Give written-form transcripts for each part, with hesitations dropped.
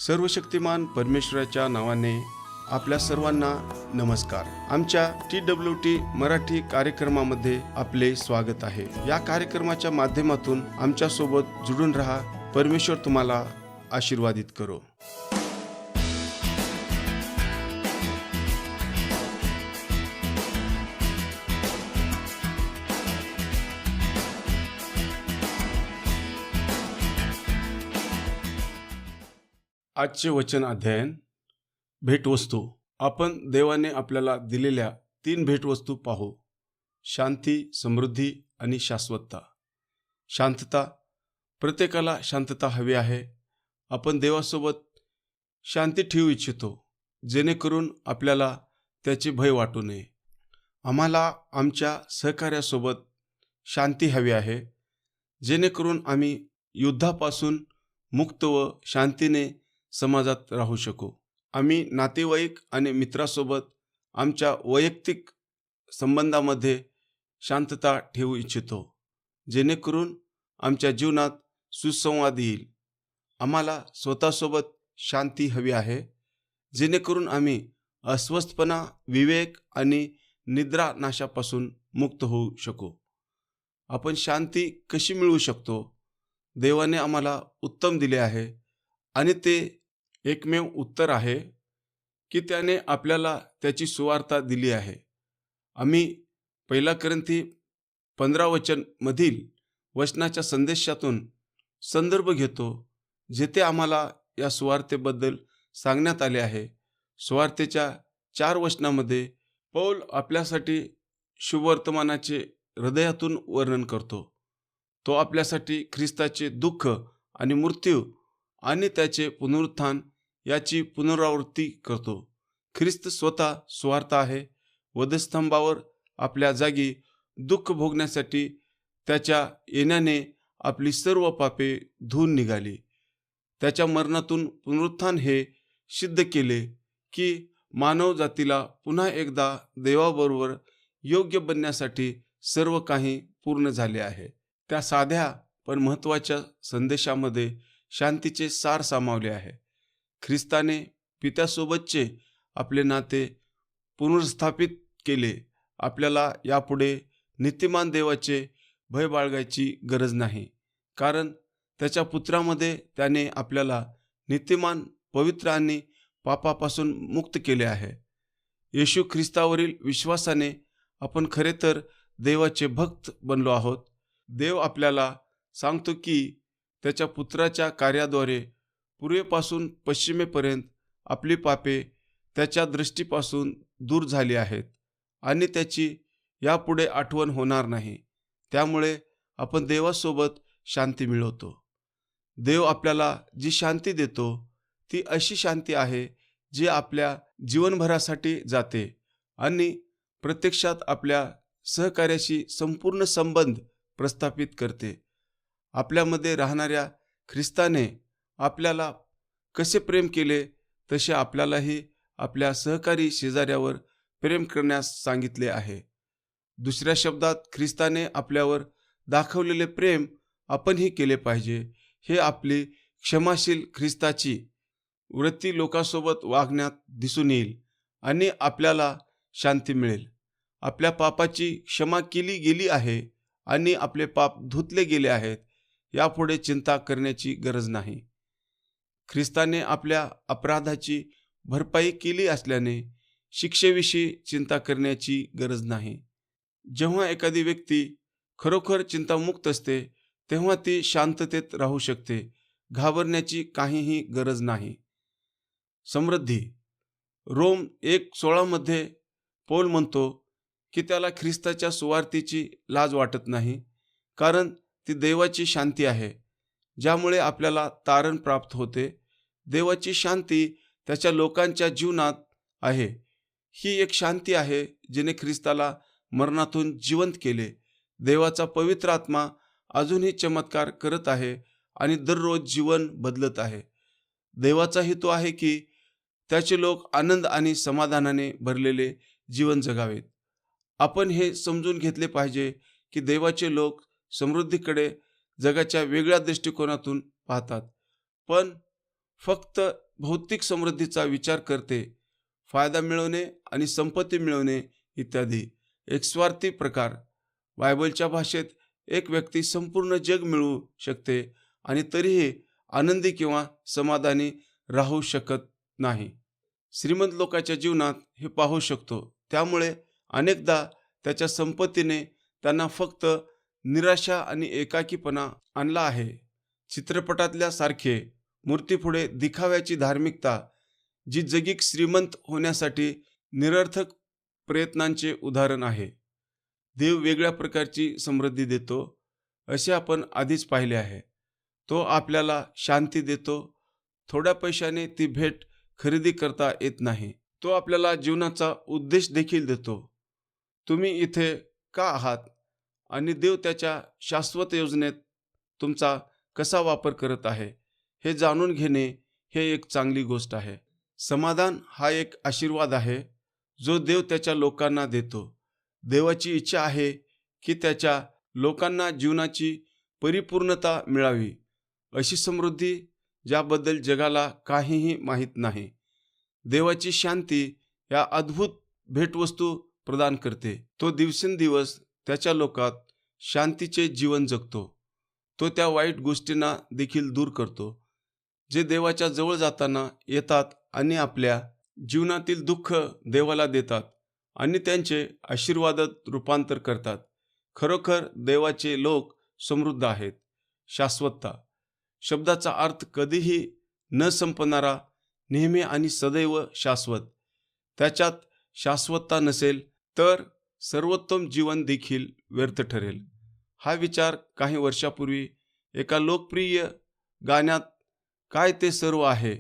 सर्वशक्तिमान परमेश्वराच्या नावाने आपल्या सर्वांना नमस्कार. आमच्या TWT मराठी कार्यक्रमामध्ये आपले स्वागत आहे. या कार्यक्रमाच्या माध्यमातून आमच्या सोबत जुडून रहा. परमेश्वर तुम्हाला आशीर्वादित करो. आजचे वचन अध्ययन भेटवस्तू. आपण देवाने आपल्याला दिलेल्या 3 भेटवस्तू पाहू. शांती, समृद्धी आणि शाश्वतता. शांतता. प्रत्येकाला शांतता हवी आहे. आपण देवासोबत शांती ठेवू इच्छितो जेणेकरून आपल्याला त्याचे भय वाटू नये. आम्हाला आमच्या सहकार्यासोबत शांती हवी आहे जेणेकरून आम्ही युद्धापासून मुक्त व शांतीने समाजात राहू शकू. आम्ही नातेवाईक आणि मित्रासोबत आमच्या वैयक्तिक संबंधामध्ये शांतता ठेवू इच्छितो जेणेकरून आमच्या जीवनात सुसंवाद येईल. आम्हाला स्वतःसोबत शांती हवी आहे जेणेकरून आम्ही अस्वस्थपणा, विवेक आणि निद्रानाशापासून मुक्त होऊ शकू. आपण शांती कशी मिळवू शकतो? देवाने आम्हाला उत्तम दिले आहे आणि ते एकमेव उत्तर आहे की त्याने आपल्याला त्याची सुवार्ता दिली आहे. आम्ही 1 कोरिंथी 15 मधील वचनाच्या संदेशातून संदर्भ घेतो जेथे आम्हाला या सुवार्तेबद्दल सांगण्यात आले आहे. सुवार्तेच्या 4 वचनामध्ये पौल आपल्यासाठी शुभवर्तमानाचे हृदयातून वर्णन करतो. तो आपल्यासाठी ख्रिस्ताचे दुःख आणि मृत्यू आणि त्याचे पुनरुत्थान याची पुनरावृत्ती करतो. ख्रिस्त स्वतः स्वार्थ आहे. वधस्तंभावर आपल्या जागी दुःख भोगण्यासाठी त्याच्या येण्याने आपली सर्व पापे धुवून निघाली. त्याच्या मरणातून पुनरुत्थान हे सिद्ध केले की मानव जातीला पुन्हा एकदा देवाबरोबर योग्य बनण्यासाठी सर्व काही पूर्ण झाले आहे. त्या साध्या पण महत्त्वाच्या संदेशामध्ये शांतीचे सार सामावले आहे. ख्रिस्ताने पित्यासोबतचे आपले नाते पुनर्स्थापित केले. आपल्याला यापुढे नीतिमान देवाचे भय बाळगायची गरज नाही, कारण त्याच्या पुत्रामध्ये त्याने आपल्याला नीतिमान, पवित्र आणि पापापासून मुक्त केले आहे. येशू ख्रिस्तावरील विश्वासाने आपण खरे तर देवाचे भक्त बनलो आहोत. देव आपल्याला सांगतो की त्याच्या पुत्राच्या कार्याद्वारे पूर्वेपासून पश्चिमेपर्यंत आपली पापे त्याच्या दृष्टीपासून दूर झाली आहेत आणि त्याची यापुढे आठवण होणार नाही. त्यामुळे आपण देवासोबत शांती मिळवतो. देव आपल्याला जी शांती देतो ती अशी शांती आहे जी आपल्या जीवनभरासाठी जाते आणि प्रत्यक्षात आपल्या सहकार्याशी संपूर्ण संबंध प्रस्थापित करते. आपल्यामध्ये राहणाऱ्या ख्रिस्ताने आपल्याला कसे प्रेम केले तसे आपल्यालाही आपल्या सहकारी शेजाऱ्यावर प्रेम करण्यास सांगितले आहे. दुसऱ्या शब्दात ख्रिस्ताने आपल्यावर दाखवलेले प्रेम आपणही केले पाहिजे. हे आपली क्षमाशील ख्रिस्ताची वृत्ती लोकांसोबत वागण्यात दिसून येईल आणि आपल्याला शांती मिळेल. आपल्या पापाची क्षमा केली गेली आहे आणि आपले पाप धुतले गेले आहेत. यापुढे चिंता करण्याची गरज नाही. ख्रिस्ताने आपल्या अपराधाची भरपाई केली असल्याने शिक्षेविषयी चिंता करण्याची गरज नाही. जेव्हा एखादी व्यक्ती खरोखर चिंतामुक्त असते तेव्हा ती शांततेत राहू शकते. घाबरण्याची काहीही गरज नाही. समृद्धी. रोम 1:16 मध्ये पौल म्हणतो की त्याला ख्रिस्ताच्या सुवार्तेची लाज वाटत नाही, कारण ती देवाची शांती आहे ज्यामुळे आपल्याला तारण प्राप्त होते. देवाची शांती त्याच्या लोकांच्या जीवनात आहे. ही एक शांती आहे जिने ख्रिस्ताला मरणातून जिवंत केले. देवाचा पवित्र आत्मा अजूनही चमत्कार करत आहे आणि दररोज जीवन बदलत आहे. देवाचा हेतू आहे की त्याचे लोक आनंद आणि समाधानाने भरलेले जीवन जगावेत. आपण हे समजून घेतले पाहिजे की देवाचे लोक समृद्धीकडे जगाच्या वेगळ्या दृष्टिकोनातून पाहतात, पण फक्त भौतिक समृद्धीचा विचार करते, फायदा मिळवणे आणि संपत्ती मिळवणे इत्यादी. एक स्वार्थी प्रकार. बायबलच्या भाषेत एक व्यक्ती संपूर्ण जग मिळवू शकते आणि तरीही आनंदी किंवा समाधानी राहू शकत नाही. श्रीमंत लोकांच्या जीवनात हे पाहू शकतो. त्यामुळे अनेकदा त्याच्या संपत्तीने त्यांना फक्त निराशा आणि एकाकीपणा आणला आहे. चित्रपटातल्या सारखे मूर्तीपुढे दिखाव्याची धार्मिकता, जी जगिक श्रीमंत होण्यासाठी निरर्थक प्रयत्नांचे उदाहरण आहे. देव वेगळ्या प्रकारची समृद्धी देतो, असे आपण आधीच पाहिले आहे. तो आपल्याला शांती देतो. थोड्या पैशाने ती भेट खरेदी करता येत नाही. तो आपल्याला जीवनाचा उद्देश देखील देतो. तुम्ही इथे का आहात आणि देव त्याच्या शाश्वत योजनेत तुमचा कसा वापर करत आहे हे जाणून घेणे हे एक चांगली गोष्ट आहे. समाधान हा एक आशीर्वाद आहे जो देव त्याच्या लोकांना देतो. देवाची इच्छा आहे की त्याच्या लोकांना जीवनाची परिपूर्णता मिळावी, अशी समृद्धी ज्याबद्दल जगाला काहीही माहीत नाही. देवाची शांती या अद्भुत भेटवस्तू प्रदान करते. तो दिवसेंदिवस त्याच्या लोकात शांतीचे जीवन जगतो. तो त्या वाईट गोष्टींना देखील दूर करतो जे देवाच्या जवळ जाताना येतात आणि आपल्या जीवनातील दुःख देवाला देतात आणि त्यांचे आशीर्वादात रूपांतर करतात. खरोखर देवाचे लोक समृद्ध आहेत. शाश्वतता शब्दाचा अर्थ कधीही न संपणारा, नेहमी आणि सदैव शाश्वत. त्याच्यात शाश्वतता नसेल तर सर्वोत्तम जीवन देखील व्यर्थ ठरेल. हा विचार काही वर्षापूर्वी एका लोकप्रिय गाण्यात काय ते सर्व आहे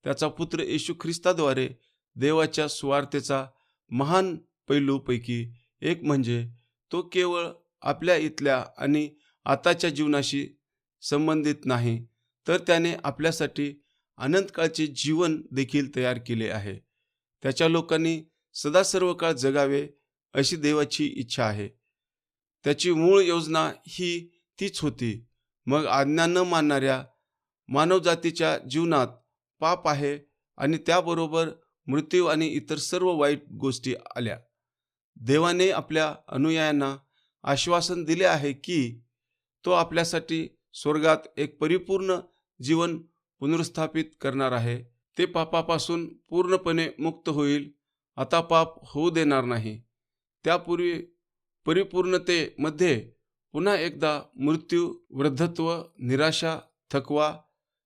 त्याचा पुत्र येशू ख्रिस्ताद्वारे देवाच्या सुवार्तेचा महान पैलूपैकी एक म्हणजे तो केवळ आपल्या इथल्या आणि आताच्या जीवनाशी संबंधित नाही, तर त्याने आपल्यासाठी अनंतकाळचे जीवन देखील तयार केले आहे. त्याच्या लोकांनी सदा सर्व काळ जगावे अशी देवाची इच्छा आहे. त्याची मूळ योजना ही तीच होती. मग आज्ञा न मानणाऱ्या मानवजातीच्या जीवनात पाप आहे आणि त्याबरोबर मृत्यू आणि इतर सर्व वाईट गोष्टी आल्या. देवाने आपल्या अनुयायांना आश्वासन दिले आहे की तो आपल्यासाठी स्वर्गात एक परिपूर्ण जीवन पुनर्स्थापित करणार आहे. ते पापापासून पूर्णपणे मुक्त होईल. आता पाप होऊ देणार नाही. त्यापूर्वी परिपूर्णतेमध्ये पुन्हा एकदा मृत्यू, वृद्धत्व, निराशा, थकवा,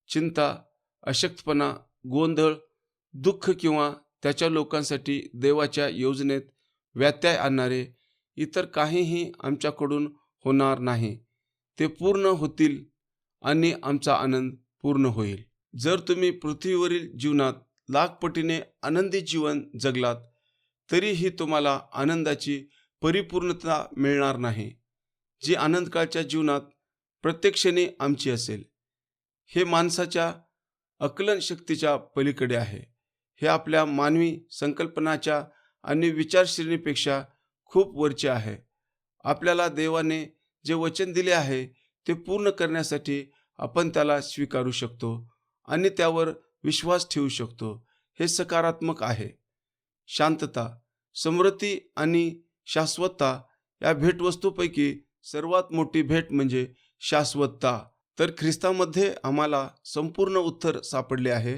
चिंता, अशक्तपणा, गोंधळ, दुःख किंवा त्याच्या लोकांसाठी देवाच्या योजनेत व्यत्यय आणणारे इतर काहीही आमच्याकडून होणार नाही. ते पूर्ण होतील आणि आमचा आनंद पूर्ण होईल. जर तुम्ही पृथ्वीवरील जीवनात लाखपटीने आनंदी जीवन जगलात तरीही तुम्हाला आनंदाची परिपूर्णता मिळणार नाही, जी आनंदकाळच्या जीवनात प्रत्येक क्षणी आमची असेल. हे माणसाच्या आकलन शक्तीच्या पलीकडे आहे. हे आपल्या मानवी संकल्पनाच्या आणि विचारश्रेणीपेक्षा खूप वरचे आहे. आपल्याला देवाने जे वचन दिले आहे ते पूर्ण करण्यासाठी आपण त्याला स्वीकारू शकतो आणि त्यावर विश्वास ठेवू शकतो. हे सकारात्मक आहे. शांतता, समृद्धी आणि शाश्वतता या भेटवस्तूपैकी सर्वात मोठी भेट म्हणजे शाश्वतता. तर ख्रिस्तामध्ये आम्हाला संपूर्ण उत्तर सापडले आहे.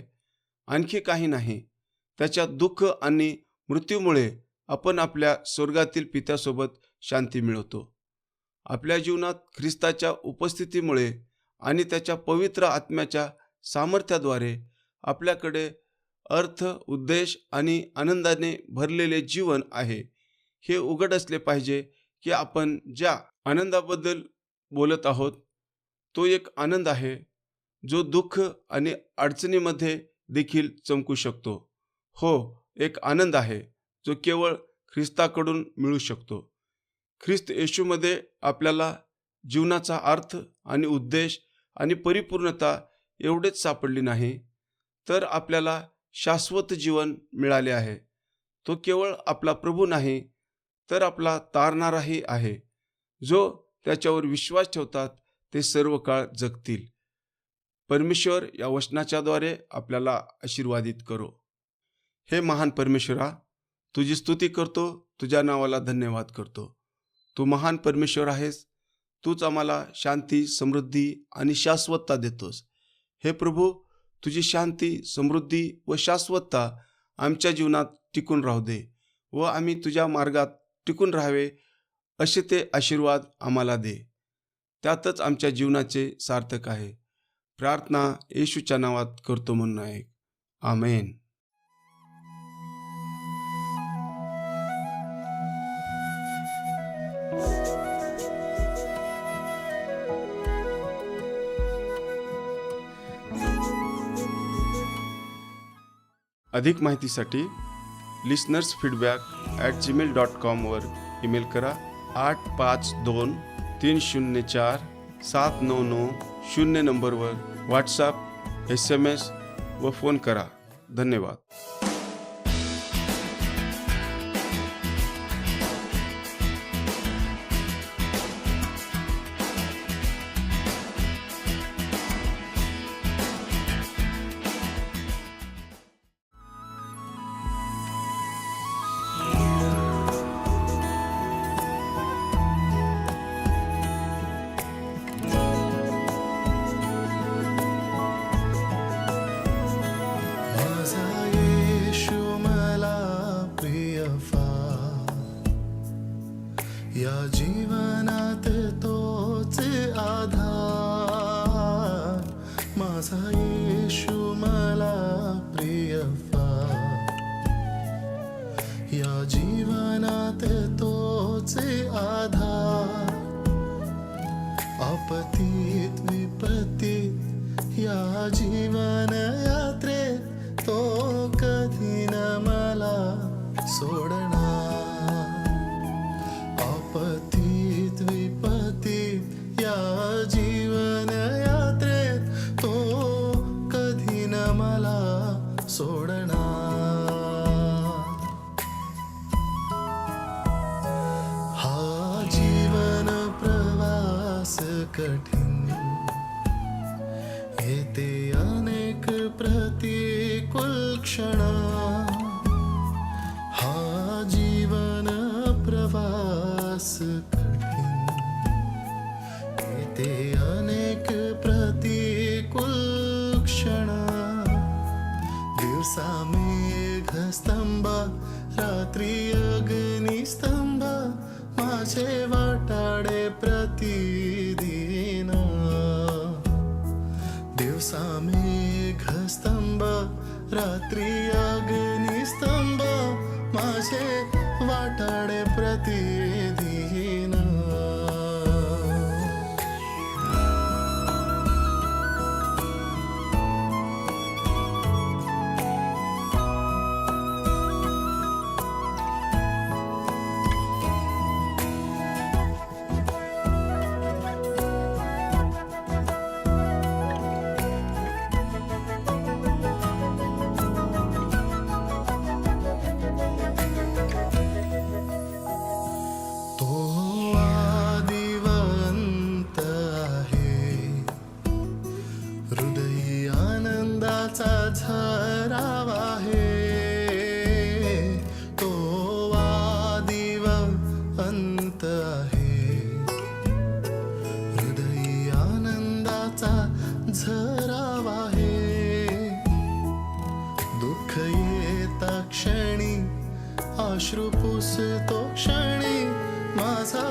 आणखी काही नाही. त्याच्या दुःख आणि मृत्यूमुळे आपण आपल्या स्वर्गातील पित्यासोबत शांती मिळवतो. आपल्या जीवनात ख्रिस्ताच्या उपस्थितीमुळे आणि त्याच्या पवित्र आत्म्याच्या सामर्थ्याद्वारे आपल्याकडे अर्थ, उद्देश आणि आनंदाने भरलेले जीवन आहे. हे उघड असले पाहिजे की आपण ज्या आनंदाबद्दल बोलत आहोत तो एक आनंद आहे जो दुःख आणि अडचणीमध्ये देखील चमकू शकतो. हो, एक आनंद आहे जो केवळ ख्रिस्ताकडून मिळू शकतो. ख्रिस्त येशूमध्ये आपल्याला जीवनाचा अर्थ आणि उद्देश आणि परिपूर्णता एवढेच सापडली नाही, तर आपल्याला शाश्वत जीवन मिळाले आहे. तो केवळ आपला प्रभू नाही, तर आपला तारणाराही आहे. जो त्याच्यावर विश्वास ठेवतात ते सर्व काळ जगतील. परमेश्वर या वचनाच्याद्वारे आपल्याला आशीर्वादित करो. हे महान परमेश्वरा, तुझी स्तुती करतो, तुझ्या नावाला धन्यवाद करतो. तू महान परमेश्वर आहेस. तूच आम्हाला शांती, समृद्धी आणि शाश्वतता देतोस. हे प्रभू, तुझी शांती, समृद्धी व शाश्वतता आमच्या जीवनात टिकून राहू दे व आम्ही तुझ्या मार्गात टिकून राहावे असे ते आशीर्वाद आम्हाला दे. त्यातच आमच्या जीवनाचे सार्थक आहे. प्रार्थना येशूच्या नावात करतो म्हणून ऐक. आमेन. अधिक माहितीसाठी listenersfeedback@gmail.com वर ईमेल करा. 8523047990 नंबरवर व्हॉट्सॲप, SMS व फोन करा. धन्यवाद. या जीवनात तोच आधार, माझा येशू मला प्रिय फार. या जीवनात तोच आधार, आपत्तीत विपत्तीत या जीवन यात्रेत तो कधी न मला सोडणार. आपत्तीत विपत्तीत या जीवन यात्रेत तो कधी न मला सोडणार. हा जीवन प्रवास कठीण, येते अनेक प्रतिकूल क्षण. हा जीवन प्रवास कठीण, येते अनेक प्रतिकूल क्षण. दिवसा मेघस्तंभ, रात्री अग्निस्तंभ, माझे वाटाडे प्रतिदिन. दिवसा मेघस्तंभ, रात्री अग्निस्तंभ, माझे वाटाडे प्रतिदिन. झराव आहे, तो आदिव अंत आहे. हृदयी आनंदाचा झराव आहे. दुःख येता क्षणी, अश्रू पुसतो क्षणी, माझा